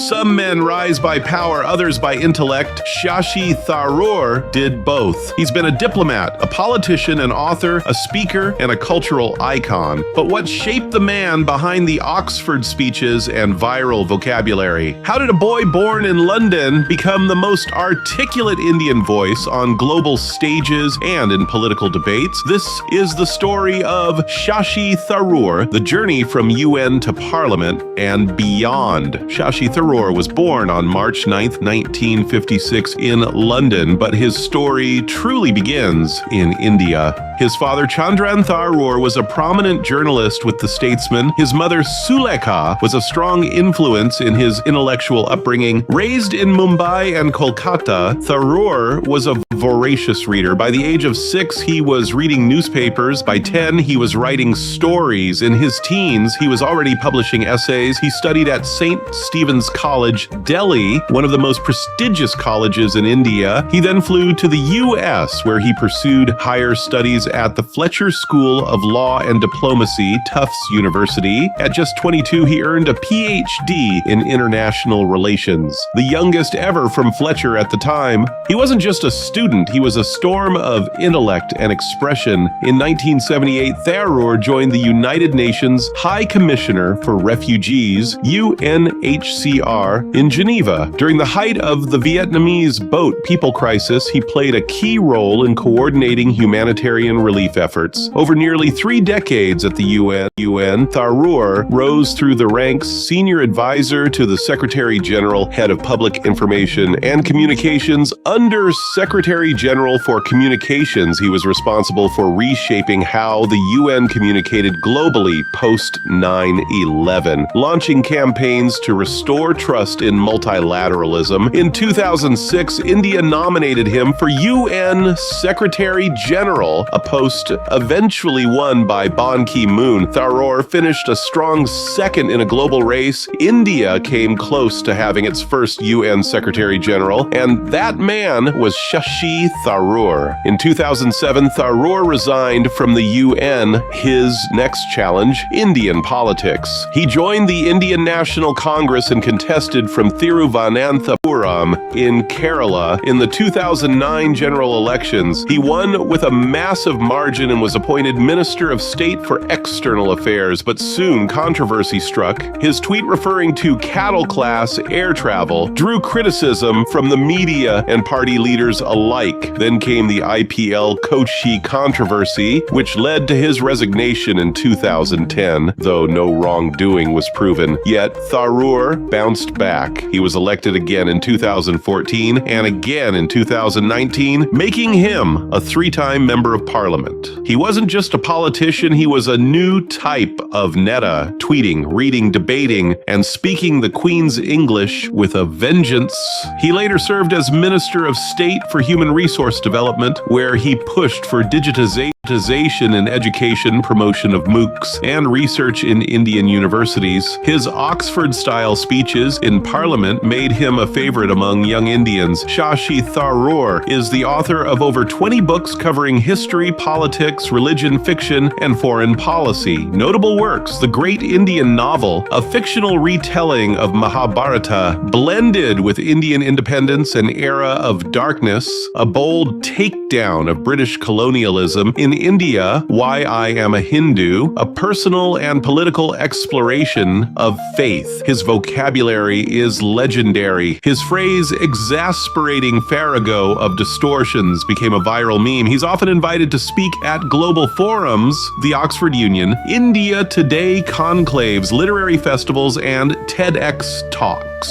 Some men rise by power, others by intellect. Shashi Tharoor did both. He's been a diplomat, a politician, an author, a speaker, and a cultural icon. But what shaped the man behind the Oxford speeches and viral vocabulary? How did a boy born in London become the most articulate Indian voice on global stages and in political debates? This is the story of Shashi Tharoor, the journey from UN to Parliament and beyond. Shashi Tharoor was born on March 9, 1956 in London, but his story truly begins in India. His father, Chandran Tharoor, was a prominent journalist with The Statesman. His mother, Sulekha, was a strong influence in his intellectual upbringing. Raised in Mumbai and Kolkata, Tharoor was a voracious reader. By the age of 6, he was reading newspapers. By 10, he was writing stories. In his teens, he was already publishing essays. He studied at St. Stephen's College, Delhi, one of the most prestigious colleges in India. He then flew to the US, where he pursued higher studies at the Fletcher School of Law and Diplomacy, Tufts University. At just 22, he earned a PhD in international relations, the youngest ever from Fletcher at the time. He wasn't just a student, he was a storm of intellect and expression. In 1978, Tharoor joined the United Nations High Commissioner for Refugees, UNHCR, in Geneva. During the height of the Vietnamese boat people crisis, he played a key role in coordinating humanitarian relief efforts. Over nearly 3 decades at the UN, Tharoor rose through the ranks, senior advisor to the Secretary General, head of public information and communications. Under Secretary General for Communications, he was responsible for reshaping how the UN communicated globally post 9/11, launching campaigns to restore trust in multilateralism. In 2006, India nominated him for UN Secretary General, a post eventually won by Ban Ki-moon. Tharoor finished a strong second in a global race. India came close to having its first UN Secretary General, and that man was Shashi Tharoor. In 2007, Tharoor resigned from the UN. His next challenge, Indian politics. He joined the Indian National Congress and contested from Thiruvananthapuram in Kerala in the 2009 general elections. He won with a massive margin and was appointed Minister of State for External Affairs, but soon controversy struck. His tweet referring to cattle class air travel drew criticism from the media and party leaders alike. Then came the IPL Kochi controversy, which led to his resignation in 2010, though no wrongdoing was proven. Yet Tharoor bounced back. He was elected again in 2014 and again in 2019, making him a 3-time member of parliament. He wasn't just a politician, he was a new type of neta, tweeting, reading, debating, and speaking the Queen's English with a vengeance. He later served as Minister of State for Human Resource Development, where he pushed for digitization in education, promotion of MOOCs, and research in Indian universities. His Oxford-style speeches in Parliament made him a favorite among young Indians. Shashi Tharoor is the author of over 20 books covering history, politics, religion, fiction, and foreign policy. Notable works: The Great Indian Novel, a fictional retelling of Mahabharata, blended with Indian independence and era of darkness, a bold takedown of British colonialism in India, Why I Am a Hindu, a personal and political exploration of faith. His vocabulary is legendary. His phrase, exasperating farrago of distortions, became a viral meme. He's often invited to speak at global forums, the Oxford Union, India Today conclaves, literary festivals, and TEDx talks.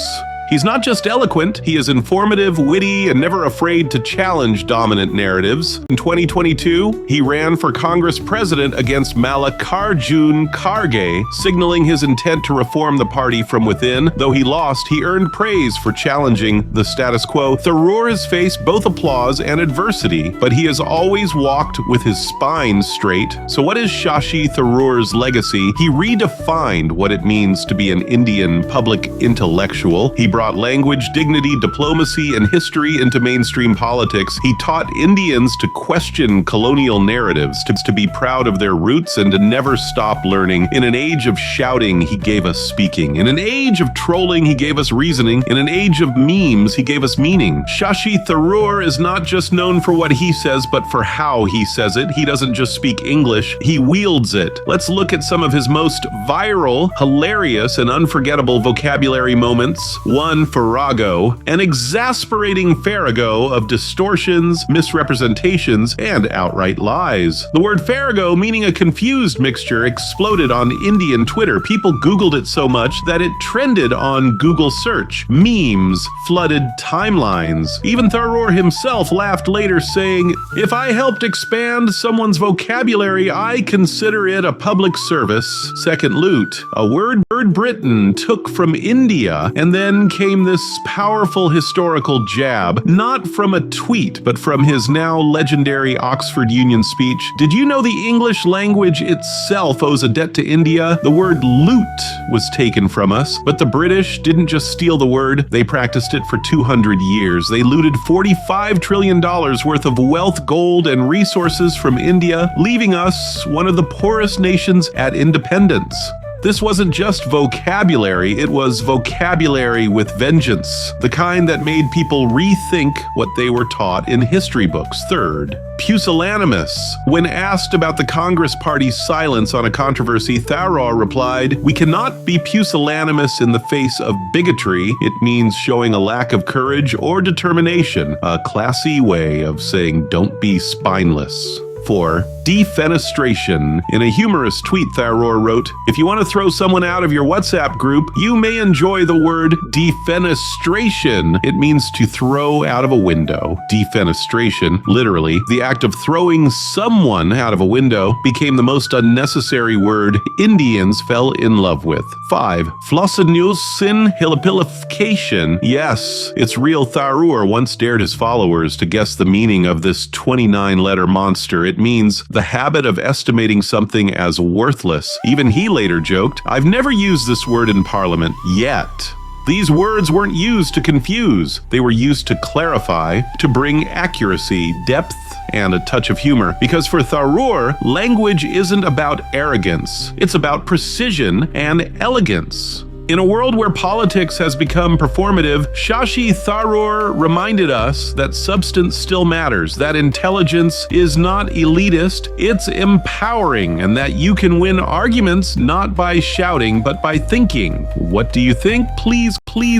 He's not just eloquent, he is informative, witty, and never afraid to challenge dominant narratives. In 2022, he ran for Congress president against Mallikarjun Kharge, signaling his intent to reform the party from within. Though he lost, he earned praise for challenging the status quo. Tharoor has faced both applause and adversity, but he has always walked with his spine straight. So what is Shashi Tharoor's legacy? He redefined what it means to be an Indian public intellectual. He brought language, dignity, diplomacy, and history into mainstream politics. He taught Indians to question colonial narratives, to be proud of their roots, and to never stop learning. In an age of shouting, he gave us speaking. In an age of trolling, he gave us reasoning. In an age of memes, he gave us meaning. Shashi Tharoor is not just known for what he says, but for how he says it. He doesn't just speak English, he wields it. Let's look at some of his most viral, hilarious, and unforgettable vocabulary moments. 1. Farrago, an exasperating farrago of distortions, misrepresentations, and outright lies. The word farrago, meaning a confused mixture, exploded on Indian Twitter. People Googled it so much that it trended on Google search. Memes flooded timelines. Even Tharoor himself laughed later, saying, "If I helped expand someone's vocabulary, I consider it a public service." Second, loot, a word Britain took from India, and then came this powerful historical jab, not from a tweet, but from his now legendary Oxford Union speech. Did you know the English language itself owes a debt to India? The word loot was taken from us, but the British didn't just steal the word, they practiced it for 200 years. They looted $45 trillion worth of wealth, gold, and resources from India, leaving us one of the poorest nations at independence. This wasn't just vocabulary, it was vocabulary with vengeance, the kind that made people rethink what they were taught in history books. Third, pusillanimous. When asked about the Congress Party's silence on a controversy, Tharoor replied, "We cannot be pusillanimous in the face of bigotry. It means showing a lack of courage or determination, a classy way of saying don't be spineless." 4. Defenestration. In a humorous tweet, Tharoor wrote, "If you want to throw someone out of your WhatsApp group, you may enjoy the word defenestration. It means to throw out of a window." Defenestration, literally, the act of throwing someone out of a window, became the most unnecessary word Indians fell in love with. 5. Flossenussin hilipilification. Yes, it's real. Tharoor once dared his followers to guess the meaning of this 29-letter monster. It means the habit of estimating something as worthless. Even he later joked, "I've never used this word in Parliament yet." These words weren't used to confuse. They were used to clarify, to bring accuracy, depth, and a touch of humor. Because for Tharoor, language isn't about arrogance. It's about precision and elegance. In a world where politics has become performative, Shashi Tharoor reminded us that substance still matters, that intelligence is not elitist, it's empowering, and that you can win arguments not by shouting, but by thinking. What do you think? Please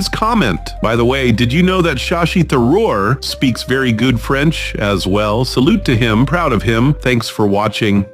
comment. By the way, did you know that Shashi Tharoor speaks very good French as well? Salute to him, proud of him. Thanks for watching.